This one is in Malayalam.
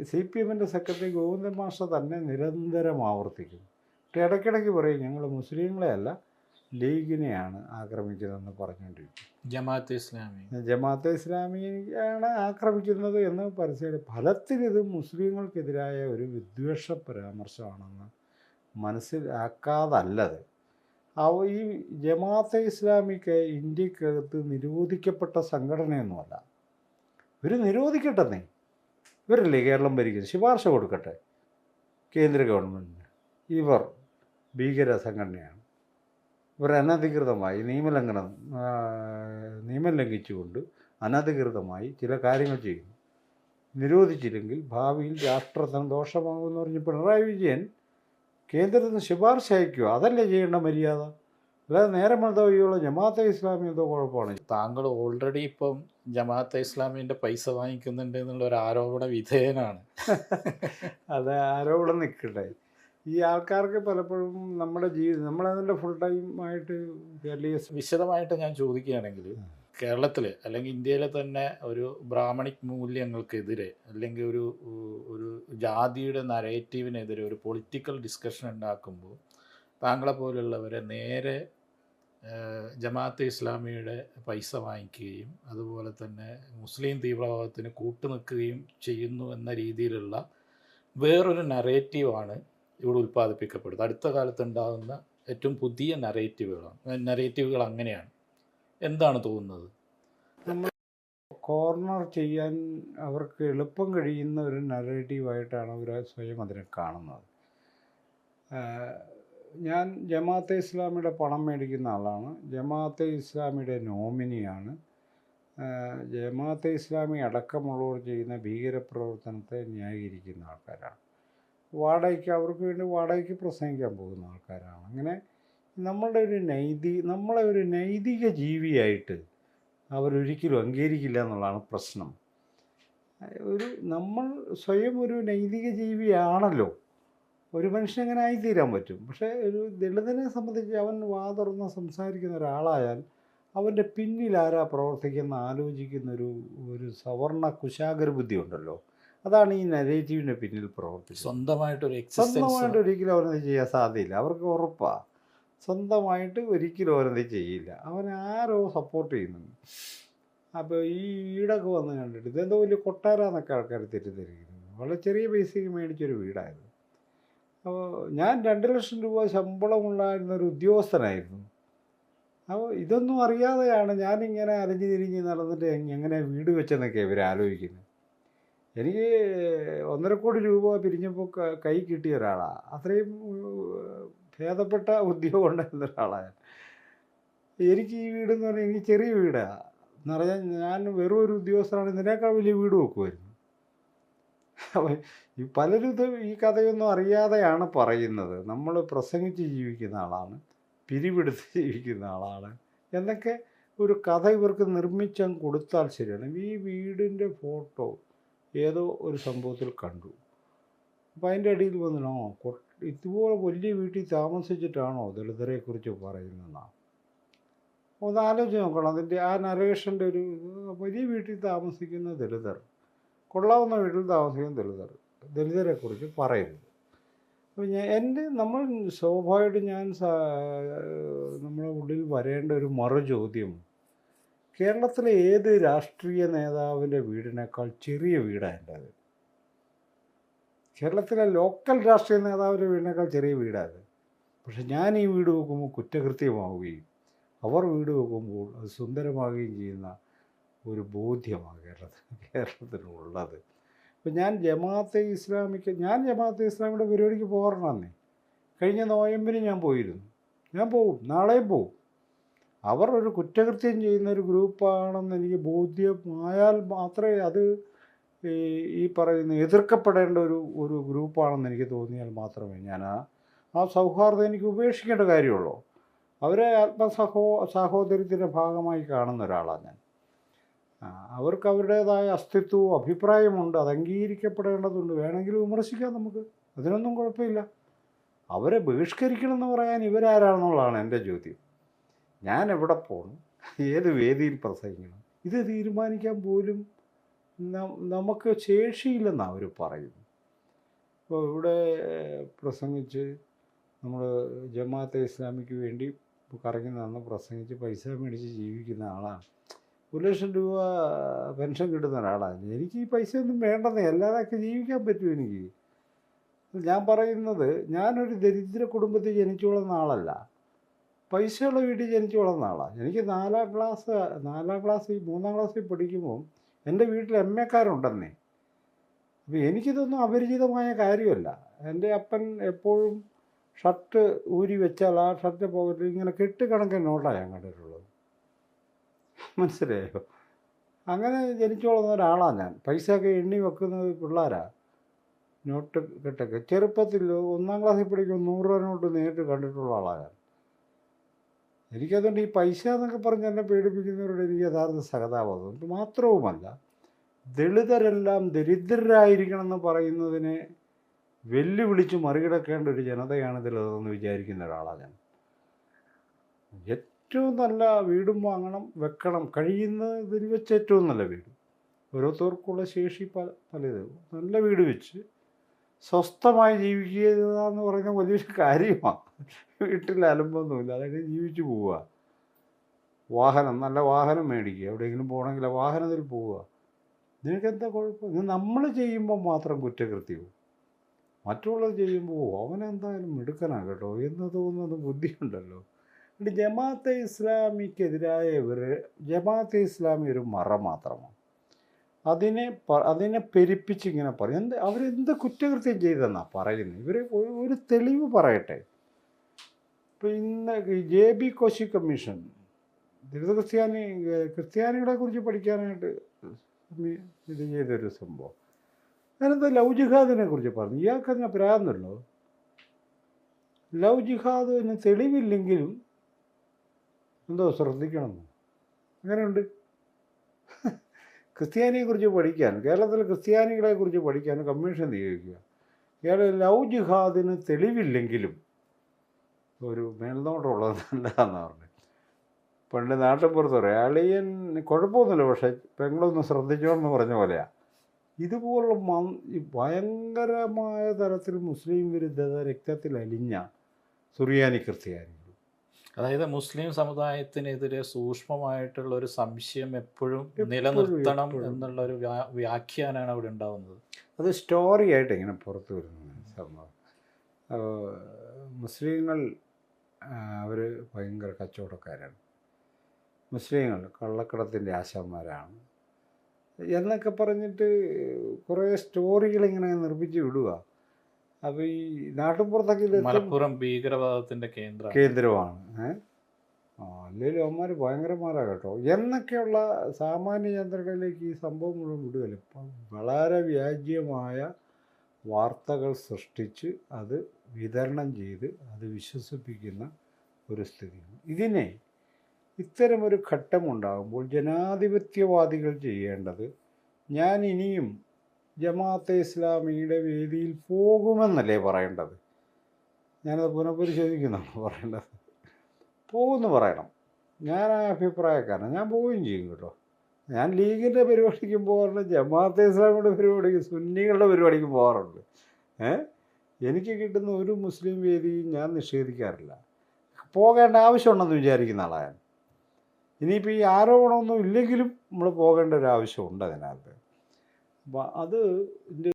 CPM-ൻ്റെ സെക്രട്ടറി ഗോവിന്ദൻ മാസ്റ്റർ തന്നെ നിരന്തരം ആവർത്തിക്കും. ഇടയ്ക്കിടയ്ക്ക് പറയും ഞങ്ങൾ മുസ്ലിങ്ങളെയല്ല ലീഗിനെയാണ് ആക്രമിക്കുന്നതെന്ന് പറഞ്ഞുകൊണ്ടിരിക്കും. ജമാഅത്തെ ഇസ്ലാമിയാണ് ആക്രമിക്കുന്നത് എന്ന് പരസ്യം. ഫലത്തിലിത് മുസ്ലിങ്ങൾക്കെതിരായ ഒരു വിദ്വേഷ പരാമർശമാണെന്ന് മനസ്സിലാക്കാതല്ലത്. ഈ ജമാഅത്തെ ഇസ്ലാമിക്ക് ഇന്ത്യക്കകത്ത് നിരോധിക്കപ്പെട്ട സംഘടനയൊന്നുമല്ല. ഇവർ നിരോധിക്കട്ടെന്നേ, ഇവരല്ലേ കേരളം ഭരിക്കുന്നത്, ശുപാർശ കൊടുക്കട്ടെ കേന്ദ്ര ഗവൺമെൻറ്റിന്. ഇവർ ഭീകര സംഘടനയാണ്, ഇവർ അനധികൃതമായി നിയമം ലംഘിച്ചുകൊണ്ട് അനധികൃതമായി ചില കാര്യങ്ങൾ ചെയ്യുന്നു. നിരോധിച്ചില്ലെങ്കിൽ ഭാവിയിൽ രാഷ്ട്രത്തിന് ദോഷമാകുമെന്ന് പറഞ്ഞ് പിണറായി വിജയൻ കേന്ദ്രത്തിന് ശുപാർശ അയക്കുക. അതല്ലേ ചെയ്യേണ്ട മര്യാദ. അല്ലാതെ നേരെ മതവഴിയുള്ള ജമാഅത്തെ ഇസ്ലാമി എന്തോ കുഴപ്പമാണ്. താങ്കൾ ഓൾറെഡി ഇപ്പം ജമാഅത്തെ ഇസ്ലാമിൻ്റെ പൈസ വാങ്ങിക്കുന്നുണ്ട് എന്നുള്ള ഒരു ആരോപണ വിധേയനാണ്. അത് ആരോപണം നിൽക്കട്ടെ. ഈ ആൾക്കാർക്ക് പലപ്പോഴും നമ്മുടെ നമ്മളതിൻ്റെ ഫുൾ ടൈമായിട്ട് വിശദമായിട്ട് ഞാൻ ചോദിക്കുകയാണെങ്കിൽ, കേരളത്തിൽ അല്ലെങ്കിൽ ഇന്ത്യയിലെ തന്നെ ഒരു ബ്രാഹ്മണിക് മൂല്യങ്ങൾക്കെതിരെ അല്ലെങ്കിൽ ഒരു ജാതിയുടെ നരേറ്റീവിനെതിരെ ഒരു പൊളിറ്റിക്കൽ ഡിസ്കഷൻ ഉണ്ടാക്കുമ്പോൾ താങ്കളെ പോലുള്ളവരെ നേരെ ജമാഅത്തെ ഇസ്ലാമിയുടെ പൈസ വാങ്ങിക്കുകയും അതുപോലെ തന്നെ മുസ്ലിം തീവ്രവാദത്തിന് കൂട്ടുനിൽക്കുകയും ചെയ്യുന്നു എന്ന രീതിയിലുള്ള വേറൊരു നരേറ്റീവാണ് ഇവിടെ ഉൽപ്പാദിപ്പിക്കപ്പെടുന്നത്. അടുത്ത കാലത്തുണ്ടാകുന്ന ഏറ്റവും പുതിയ നരേറ്റീവുകൾ അങ്ങനെയാണ്. എന്താണ് തോന്നുന്നത്? നമ്മൾ കോർണർ ചെയ്യാൻ അവർക്ക് എളുപ്പം കഴിയുന്ന ഒരു നരേറ്റീവായിട്ടാണ് അവർ സ്വയം അതിനെ കാണുന്നത്. ഞാൻ ജമാഅത്തെ ഇസ്ലാമിയുടെ പണം മേടിക്കുന്ന ആളാണ്, ജമാഅത്തെ ഇസ്ലാമിയുടെ നോമിനിയാണ്, ജമാഅത്തെ ഇസ്ലാമി അടക്കമുള്ളവർ ചെയ്യുന്ന ഭീകരപ്രവർത്തനത്തെ ന്യായീകരിക്കുന്ന ആൾക്കാരാണ്, അവർക്ക് വേണ്ടി വാടകയ്ക്ക് പ്രസംഗിക്കാൻ പോകുന്ന ആൾക്കാരാണ്. അങ്ങനെ നമ്മളെ ഒരു നൈതിക ജീവിയായിട്ട് അവരൊരിക്കലും അംഗീകരിക്കില്ല എന്നുള്ളതാണ് പ്രശ്നം. നമ്മൾ സ്വയം ഒരു നൈതിക ജീവിയാണല്ലോ. ഒരു മനുഷ്യൻ അങ്ങനെ ആയിത്തീരാൻ പറ്റും. പക്ഷേ ഒരു ദളിതനെ സംബന്ധിച്ച് അവൻ തുറന്ന് സംസാരിക്കുന്ന ഒരാളായാൽ അവൻ്റെ പിന്നിൽ ആരാ പ്രവർത്തിക്കുന്ന ആലോചിക്കുന്ന ഒരു സവർണ കുശാഗര ബുദ്ധി ഉണ്ടല്ലോ, അതാണ് ഈ നരേറ്റീവിൻ്റെ പിന്നിൽ പ്രവർത്തിക്കുന്നത്. സ്വന്തമായിട്ട് ഒരിക്കലും അവനത് ചെയ്യാൻ സാധ്യതയില്ല. അവർക്ക് ഉറപ്പാണ് സ്വന്തമായിട്ട് ഒരിക്കലും അവനത് ചെയ്യില്ല. അവൻ ആരോ സപ്പോർട്ട് ചെയ്യുന്നുണ്ട്. അപ്പോൾ ഈ വീടൊക്കെ വന്ന് കണ്ടിട്ട് ഇതെന്തോ വലിയ കൊട്ടാരാന്നൊക്കെ ആൾക്കാർ തെറ്റിദ്ധരിക്കുന്നു. വളരെ ചെറിയ പൈസയ്ക്ക് മേടിച്ചൊരു വീടായിരുന്നു. അപ്പോൾ ഞാൻ 2 ലക്ഷം രൂപ ശമ്പളമുണ്ടായിരുന്നൊരു ഉദ്യോഗസ്ഥനായിരുന്നു. അപ്പോൾ ഇതൊന്നും അറിയാതെയാണ് ഞാനിങ്ങനെ അലഞ്ഞു തിരിഞ്ഞ് നടന്നിട്ട് എങ്ങനെ വീട് വെച്ചെന്നൊക്കെ ഇവർ ആലോചിക്കുന്നത്. എനിക്ക് 1.5 കോടി രൂപ പിരിഞ്ഞപ്പോൾ കൈ കിട്ടിയ ഒരാളാണ്. അത്രയും ഭേദപ്പെട്ട ഉദ്യോഗം ഉണ്ടായിരുന്ന ഒരാളാണ്. എനിക്ക് ഈ വീടെന്ന് പറഞ്ഞാൽ എനിക്ക് ചെറിയ വീടാണ് എന്ന് പറഞ്ഞാൽ ഞാൻ വെറും ഒരു ഉദ്യോഗസ്ഥനാണ്, ഇതിനേക്കാൾ വലിയ വീട് വെക്കുമായിരുന്നു. ഈ പലരും ഈ കഥയൊന്നും അറിയാതെയാണ് പറയുന്നത്. നമ്മൾ പ്രസംഗിച്ച് ജീവിക്കുന്ന ആളാണ്, പിരിവെടുത്ത് ജീവിക്കുന്ന ആളാണ് എന്നൊക്കെ ഒരു കഥ ഇവർക്ക് നിർമ്മിച്ചങ്ങ് കൊടുത്താൽ ശരിയാണ്. ഈ വീടിൻ്റെ ഫോട്ടോ ഏതോ ഒരു സംഭവത്തിൽ കണ്ടു. അപ്പോൾ അതിൻ്റെ അടിയിൽ വന്നോ ഇതുപോലെ വലിയ വീട്ടിൽ താമസിച്ചിട്ടാണോ ദളിതരെക്കുറിച്ച് പറയുന്നതെന്നാണ്. ഒന്ന് ആലോചിച്ച് നോക്കണം. അതിൻ്റെ ആ നരേഷൻ്റെ ഒരു വലിയ വീട്ടിൽ താമസിക്കുന്ന ദളിതർ, കൊള്ളാവുന്ന വീട്ടിൽ താമസിക്കുന്ന ദളിതരെക്കുറിച്ച് പറയരുത്. അപ്പോൾ നമ്മൾ സ്വാഭാവികമായിട്ട് നമ്മുടെ ഉള്ളിൽ വരേണ്ട ഒരു മറുചോദ്യം, കേരളത്തിലെ ഏത് രാഷ്ട്രീയ നേതാവിൻ്റെ വീടിനേക്കാൾ ചെറിയ വീടാണ് എൻ്റേത്. കേരളത്തിലെ ലോക്കൽ രാഷ്ട്രീയ നേതാവിൻ്റെ വീടിനേക്കാൾ ചെറിയ വീടാണ്. പക്ഷെ ഞാൻ ഈ വീട് വെക്കുമ്പോൾ കുറ്റകൃത്യമാവുകയും അവർ വീട് വെക്കുമ്പോൾ അത് സുന്ദരമാവുകയും ചെയ്യുന്ന ഒരു ബോധ്യമാണ് കേരളത്തിനുള്ളത്. ഇപ്പം ഞാൻ ജമാഅത്തെ ഇസ്ലാമിയുടെ പരിപാടിക്ക് പോകാറുണ്ടെന്നേ. കഴിഞ്ഞ നോയമ്പിന് ഞാൻ പോയിരുന്നു. ഞാൻ പോകും, നാളെയും പോകും. അവർ ഒരു കുറ്റകൃത്യം ചെയ്യുന്ന ഒരു ഗ്രൂപ്പാണെന്ന് എനിക്ക് ബോധ്യമായാൽ മാത്രമേ അത് ഈ പറയുന്ന എതിർക്കപ്പെടേണ്ട ഒരു ഗ്രൂപ്പാണെന്ന് എനിക്ക് തോന്നിയാൽ മാത്രമേ ഞാൻ ആ സൗഹാർദ്ദം എനിക്ക് ഉപേക്ഷിക്കേണ്ട കാര്യമുള്ളൂ. അവരെ സാഹോദര്യത്തിൻ്റെ ഭാഗമായി കാണുന്ന ഒരാളാണ് ഞാൻ. അവർക്ക് അവരുടേതായ അസ്തിത്വവും അഭിപ്രായമുണ്ട്, അത് അംഗീകരിക്കപ്പെടേണ്ടതുണ്ട്. വേണമെങ്കിൽ വിമർശിക്കാം നമുക്ക്, അതിനൊന്നും കുഴപ്പമില്ല. അവരെ ബഹിഷ്കരിക്കണമെന്ന് പറയാൻ ഇവരാരാണെന്നുള്ളതാണ് എൻ്റെ ചോദ്യം. ഞാൻ എവിടെ പോകണം, ഏത് വേദിയിൽ പ്രസംഗിക്കണം, ഇത് തീരുമാനിക്കാൻ പോലും നമുക്ക് ശേഷിയില്ലെന്നാണ് അവർ പറയുന്നത്. ഇപ്പോൾ ഇവിടെ പ്രസംഗിച്ച് നമ്മൾ ജമാഅത്തെ ഇസ്ലാമിക്ക് വേണ്ടി കറങ്ങി നടന്ന് പ്രസംഗിച്ച് പൈസ മേടിച്ച് ജീവിക്കുന്ന ആളാണ്. 1,00,000 രൂപ പെൻഷൻ കിട്ടുന്ന ഒരാളാണ്. എനിക്ക് ഈ പൈസ ഒന്നും വേണ്ടെന്നേ, അല്ലാതൊക്കെ ജീവിക്കാൻ പറ്റും എനിക്ക്. ഞാൻ പറയുന്നത്, ഞാനൊരു ദരിദ്ര കുടുംബത്തിൽ ജനിച്ചു വളർന്ന ആളല്ല, പൈസയുള്ള വീട്ടിൽ ജനിച്ചു വളർന്ന ആളാണ്. എനിക്ക് 3 ക്ലാസ്സിൽ പഠിക്കുമ്പോൾ എൻ്റെ വീട്ടിൽ എംഎക്കാരുണ്ടെന്നേ. അപ്പോൾ എനിക്കിതൊന്നും അപരിചിതമായ കാര്യമല്ല. എൻ്റെ അപ്പൻ എപ്പോഴും ഷർട്ട് ഊരി വെച്ചാൽ ആ ഷർട്ട് പോക്കറ്റിൽ ഇങ്ങനെ കെട്ടുകണക്കിന് നോട്ടാണ് ഞാൻ കണ്ടിട്ടുള്ളത്. മനസ്സിലായോ? അങ്ങനെ ജനിച്ചു വളർന്ന ഒരാളാണ് ഞാൻ. പൈസയൊക്കെ എണ്ണി വെക്കുന്നത് പിള്ളേരാണ്, നോട്ട് കെട്ടൊക്കെ. ചെറുപ്പത്തിൽ 1 ക്ലാസ്സിൽ പഠിക്കുമ്പോൾ 100 രൂപ നോട്ട് നേരിട്ട് കണ്ടിട്ടുള്ള ആളാണ് ഞാൻ. എനിക്കതുകൊണ്ട് ഈ പൈസ എന്നൊക്കെ പറഞ്ഞ് എന്നെ പേടിപ്പിക്കുന്നവരോട് എനിക്ക് യഥാർത്ഥ സഹതാപം. ഇത് മാത്രവുമല്ല, ദളിതരെല്ലാം ദരിദ്രരായിരിക്കണമെന്ന് പറയുന്നതിനെ വെല്ലുവിളിച്ച് മറികടക്കേണ്ട ഒരു ജനതയാണ് ദളിതരെന്ന് വിചാരിക്കുന്ന ഒരാളാണ് ഞാൻ. ഏറ്റവും നല്ല വീടും വാങ്ങണം, വെക്കണം, കഴിയുന്നതിൽ വെച്ച് ഏറ്റവും നല്ല വീട്. ഓരോരുത്തർക്കുള്ള ശേഷി പലതും. നല്ല വീട് വെച്ച് സ്വസ്ഥമായി ജീവിക്കുക എന്ന് പറയുന്ന വലിയൊരു കാര്യമാണ്. വീട്ടിൽ അലമ്പൊന്നുമില്ല, അതൊക്കെ ജീവിച്ചു പോവുക. നല്ല വാഹനം മേടിക്കുക, എവിടെയെങ്കിലും പോകണമെങ്കിൽ ആ വാഹനത്തിൽ പോവുക. നിനക്കെന്താ കുഴപ്പം? ഇത് നമ്മൾ ചെയ്യുമ്പോൾ മാത്രം കുറ്റകൃത്യവും, മറ്റുള്ളവർ ചെയ്യുമ്പോൾ അവനെന്തായാലും മിടുക്കനാണ് കേട്ടോ എന്ന് തോന്നുന്നത് ബുദ്ധിയുണ്ടല്ലോ. ജമാഅത്തെ ഇസ്ലാമിക്കെതിരായ ജമാഅത്തെ ഇസ്ലാമി ഒരു മറ മാത്രമാണ്. അതിനെ പെരുപ്പിച്ചിങ്ങനെ പറയും. അവരെന്ത് കുറ്റകൃത്യം ചെയ്തെന്നാണ് പറയുന്നത്. ഇവർ ഒരു തെളിവ് പറയട്ടെ. ഇപ്പോൾ ഇന്ന് JB കോശി കമ്മീഷൻ ക്രിസ്ത്യാനികളെ കുറിച്ച് പഠിക്കാനായിട്ട് ഇത് ചെയ്തൊരു സംഭവം. അതിനെന്താ ലവ് ജിഹാദിനെ കുറിച്ച് പറഞ്ഞു. ഇയാൾക്കതിനെ പ്രാന്തുണ്ടോ? ലവ് ജിഹാദിന് തെളിവില്ലെങ്കിലും എന്തോ ശ്രദ്ധിക്കണമെന്ന് അങ്ങനെയുണ്ട്. ക്രിസ്ത്യാനിയെക്കുറിച്ച് പഠിക്കാൻ, കേരളത്തിലെ ക്രിസ്ത്യാനികളെക്കുറിച്ച് പഠിക്കാൻ കമ്മീഷൻ നിയോഗിക്കുക. കേരള ലവ് ജിഹാദിന് തെളിവില്ലെങ്കിലും ഒരു മേൽനോട്ടമുള്ളത് നല്ലതാണെന്ന് പറഞ്ഞു. പണ്ട് നാട്ടിൻപുറത്ത് പറയും, അളിയൻ കുഴപ്പമൊന്നുമില്ല, പക്ഷേ പെങ്ങളൊന്ന് ശ്രദ്ധിച്ചോന്ന് പറഞ്ഞ പോലെയാണ്. ഇതുപോലുള്ള ഭയങ്കരമായ തരത്തിൽ മുസ്ലിം വിരുദ്ധത രക്തത്തിൽ അലിഞ്ഞ സുറിയാനി ക്രിസ്ത്യാനികൾ, അതായത് മുസ്ലിം സമുദായത്തിനെതിരെ സൂക്ഷ്മമായിട്ടുള്ള ഒരു സംശയം എപ്പോഴും നിലനിർത്തണം എന്നുള്ള ഒരു വ്യാഖ്യാനമാണ് അവിടെ ഉണ്ടാകുന്നത്. അത് സ്റ്റോറി ആയിട്ട് ഇങ്ങനെ പുറത്തു വരുന്ന സംഭവം. മുസ്ലിങ്ങൾ അവർ ഭയങ്കര കച്ചവടക്കാരാണ്, മുസ്ലിങ്ങൾ കള്ളക്കടത്തിൻ്റെ ആശാന്മാരാണ് എന്നൊക്കെ പറഞ്ഞിട്ട് കുറേ സ്റ്റോറികളിങ്ങനെ നിർമ്മിച്ച് വിടുക. അപ്പോൾ ഈ നാട്ടിൻപുറത്തൊക്കെ മലപ്പുറം ഭീകരവാദത്തിൻ്റെ കേന്ദ്രമാണ്. അല്ലെങ്കിൽ അവന്മാർ ഭയങ്കരന്മാരാണ് കേട്ടോ എന്നൊക്കെയുള്ള സാമാന്യ ജനതകളിലേക്ക് ഈ സംഭവം മുഴുവൻ വിടുകയല്ല. ഇപ്പം വളരെ വ്യാജ്യമായ വാർത്തകൾ സൃഷ്ടിച്ച് അത് വിതരണം ചെയ്ത് അത് വിശ്വസിപ്പിക്കുന്ന ഒരു സ്ഥിതിയാണ്. ഇതിനെ ഇത്തരമൊരു ഘട്ടമുണ്ടാകുമ്പോൾ ജനാധിപത്യവാദികൾ ചെയ്യേണ്ടത്, ഞാൻ ഇനിയും ജമാഅത്തെ ഇസ്ലാമിയുടെ വേദിയിൽ പോകുമെന്നല്ലേ പറയേണ്ടത്? ഞാനത് പുനഃപരിശോധിക്കുന്നതാണ് പറയേണ്ടത്. പോകുമെന്ന് പറയണം. ഞാൻ ആ അഭിപ്രായക്കാരനാണ്, ഞാൻ പോവുകയും ചെയ്യും കേട്ടോ. ഞാൻ ലീഗിൻ്റെ പരിപാടിക്കും പോകാറുണ്ട്, ജമാഅത്തെ ഇസ്ലാമിയുടെ പരിപാടിക്കും, സുന്നികളുടെ പരിപാടിക്കും പോകാറുണ്ട്. എനിക്ക് കിട്ടുന്ന ഒരു മുസ്ലിം വേദിയും ഞാൻ നിഷേധിക്കാറില്ല. പോകേണ്ട ആവശ്യമുണ്ടെന്ന് വിചാരിക്കുന്ന ആളാണ്. ഇനിയിപ്പോൾ ഈ ആരോപണമൊന്നും ഇല്ലെങ്കിലും നമ്മൾ പോകേണ്ട ഒരു ആവശ്യമുണ്ട് അതിനകത്ത്. അപ്പം അത്